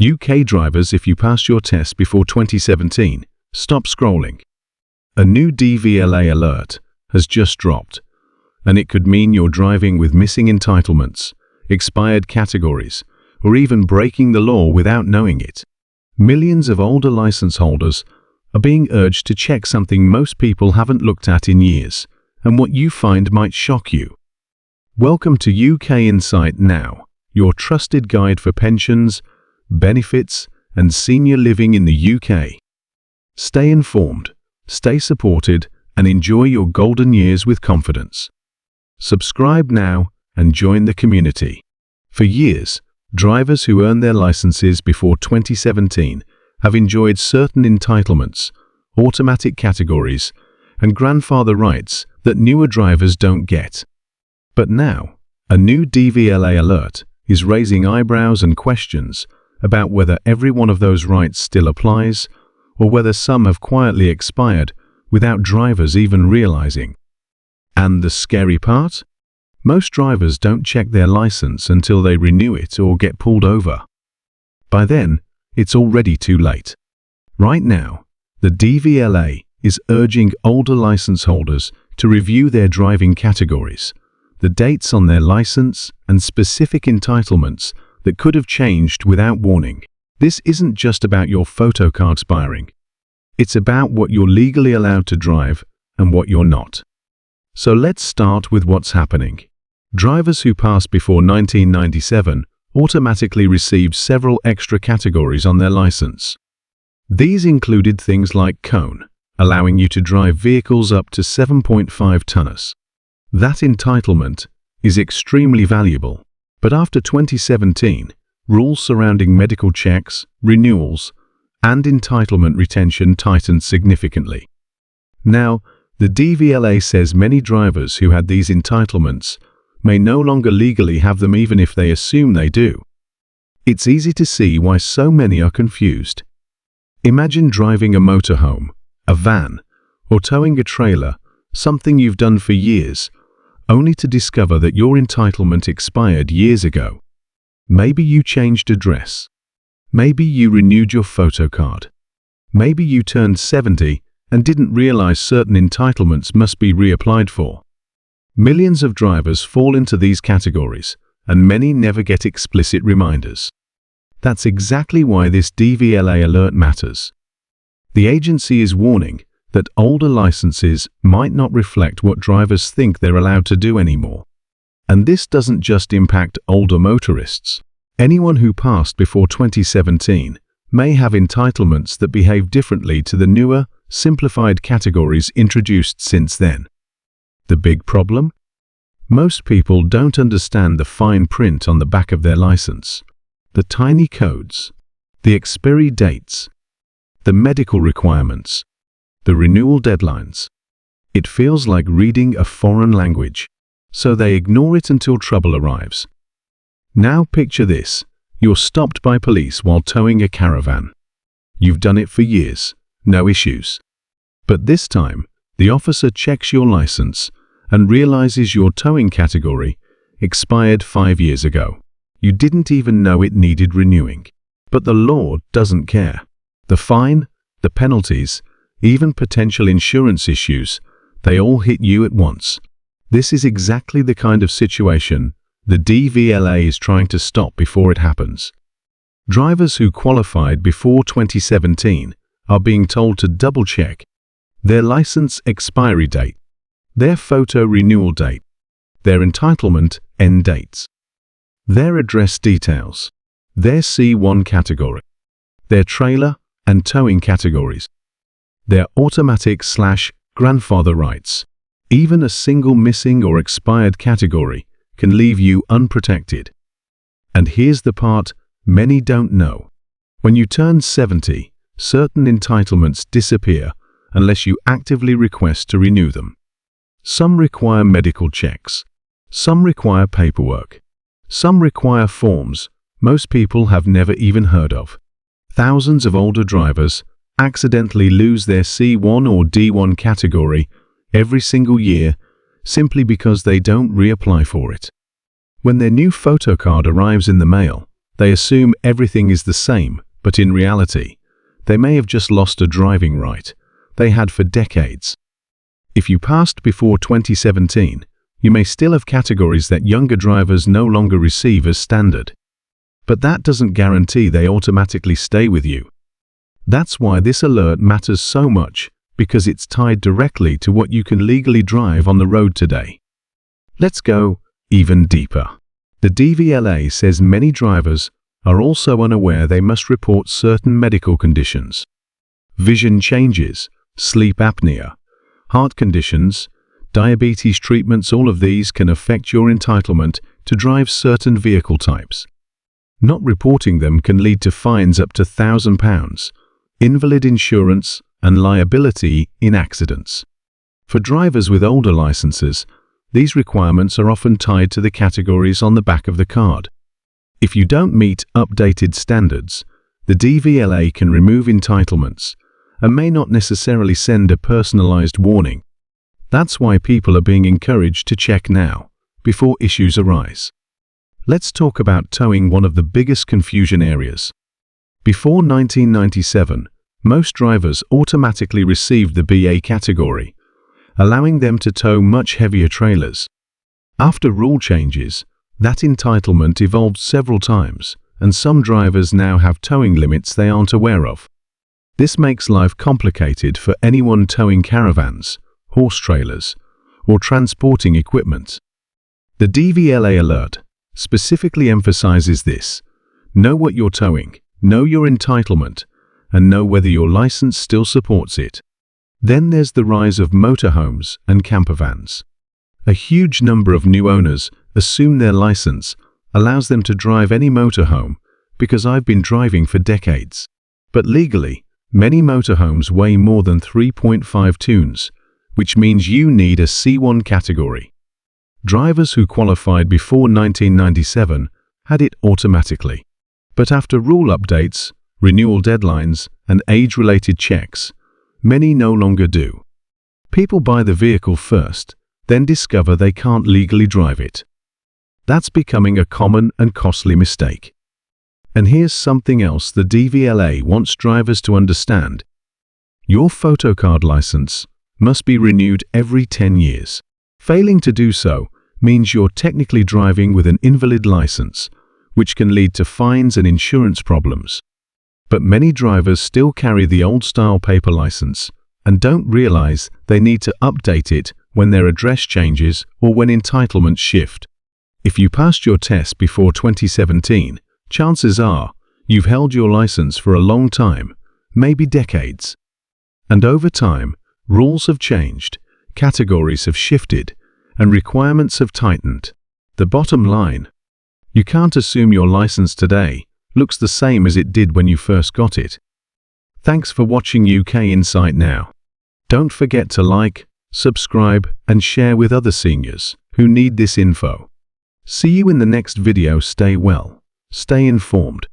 UK drivers, if you passed your test before 2017, stop scrolling. A new DVLA alert has just dropped, and it could mean you're driving with missing entitlements, expired categories, or even breaking the law without knowing it. Millions of older license holders are being urged to check something most people haven't looked at in years, and what you find might shock you. Welcome to UK Insight Now, your trusted guide for pensions, benefits, and senior living in the UK. Stay informed, stay supported, and enjoy your golden years with confidence. Subscribe now and join the community. For years, drivers who earned their licenses before 2017 have enjoyed certain entitlements, automatic categories, and grandfather rights that newer drivers don't get. But now, a new DVLA alert is raising eyebrows and questions about whether every one of those rights still applies, or whether some have quietly expired without drivers even realizing. And the scary part? Most drivers don't check their license until they renew it or get pulled over. By then, it's already too late. Right now, the DVLA is urging older license holders to review their driving categories, the dates on their license, and specific entitlements that could have changed without warning. This isn't just about your photo card expiring. It's about what you're legally allowed to drive and what you're not. So let's start with what's happening. Drivers who passed before 1997 automatically received several extra categories on their license. These included things like cone, allowing you to drive vehicles up to 7.5 tonners. That entitlement is extremely valuable, but after 2017, rules surrounding medical checks, renewals, and entitlement retention tightened significantly. Now, the DVLA says many drivers who had these entitlements may no longer legally have them even if they assume they do. It's easy to see why so many are confused. Imagine driving a motorhome, a van, or towing a trailer, something you've done for years, only to discover that your entitlement expired years ago. Maybe you changed address. Maybe you renewed your photo card. Maybe you turned 70 and didn't realize certain entitlements must be reapplied for. Millions of drivers fall into these categories, and many never get explicit reminders. That's exactly why this DVLA alert matters. The agency is warning that older licenses might not reflect what drivers think they're allowed to do anymore. And this doesn't just impact older motorists. Anyone who passed before 2017 may have entitlements that behave differently to the newer, simplified categories introduced since then. The big problem? Most people don't understand the fine print on the back of their license, the tiny codes, the expiry dates, the medical requirements, the renewal deadlines. It feels like reading a foreign language, so they ignore it until trouble arrives. Now picture this. You're stopped by police while towing a caravan. You've done it for years, no issues. But this time, the officer checks your license and realizes your towing category expired 5 years ago. You didn't even know it needed renewing. But the law doesn't care. The fine, the penalties, even potential insurance issues, they all hit you at once. This is exactly the kind of situation the DVLA is trying to stop before it happens. Drivers who qualified before 2017 are being told to double-check their license expiry date, their photo renewal date, their entitlement end dates, their address details, their C1 category, their trailer and towing categories, their automatic/grandfather rights. Even a single missing or expired category can leave you unprotected. And here's the part many don't know. When you turn 70, certain entitlements disappear unless you actively request to renew them. Some require medical checks. Some require paperwork. Some require forms most people have never even heard of. Thousands of older drivers accidentally lose their C1 or D1 category every single year simply because they don't reapply for it. When their new photo card arrives in the mail, They assume everything is the same, but in reality, they may have just lost a driving right they had for decades. If you passed before 2017, you may still have categories that younger drivers no longer receive as standard. But that doesn't guarantee they automatically stay with you. That's why this alert matters so much, because it's tied directly to what you can legally drive on the road today. Let's go even deeper. The DVLA says many drivers are also unaware they must report certain medical conditions. Vision changes, sleep apnea, heart conditions, diabetes treatments, all of these can affect your entitlement to drive certain vehicle types. Not reporting them can lead to fines up to £1,000, invalid insurance, and liability in accidents. For drivers with older licenses, these requirements are often tied to the categories on the back of the card. If you don't meet updated standards, the DVLA can remove entitlements and may not necessarily send a personalized warning. That's why people are being encouraged to check now, before issues arise. Let's talk about towing, one of the biggest confusion areas. Before 1997, most drivers automatically received the BA category, allowing them to tow much heavier trailers. After rule changes, that entitlement evolved several times, and some drivers now have towing limits they aren't aware of. This makes life complicated for anyone towing caravans, horse trailers, or transporting equipment. The DVLA alert specifically emphasizes this: know what you're towing, know your entitlement, and know whether your license still supports it. Then there's the rise of motorhomes and campervans. A huge number of new owners assume their license allows them to drive any motorhome because I've been driving for decades. But legally, many motorhomes weigh more than 3.5 tons, which means you need a C1 category. Drivers who qualified before 1997 had it automatically. But after rule updates, renewal deadlines, and age-related checks, many no longer do. People buy the vehicle first, then discover they can't legally drive it. That's becoming a common and costly mistake. And here's something else the DVLA wants drivers to understand. Your photocard license must be renewed every 10 years. Failing to do so means you're technically driving with an invalid license, which can lead to fines and insurance problems. But many drivers still carry the old-style paper license and don't realize they need to update it when their address changes or when entitlements shift. If you passed your test before 2017, chances are you've held your license for a long time, maybe decades. And over time, rules have changed, categories have shifted, and requirements have tightened. The bottom line: you can't assume your license today looks the same as it did when you first got it. Thanks for watching UK Insight Now. Don't forget to like, subscribe, and share with other seniors who need this info. See you in the next video. Stay well, stay informed,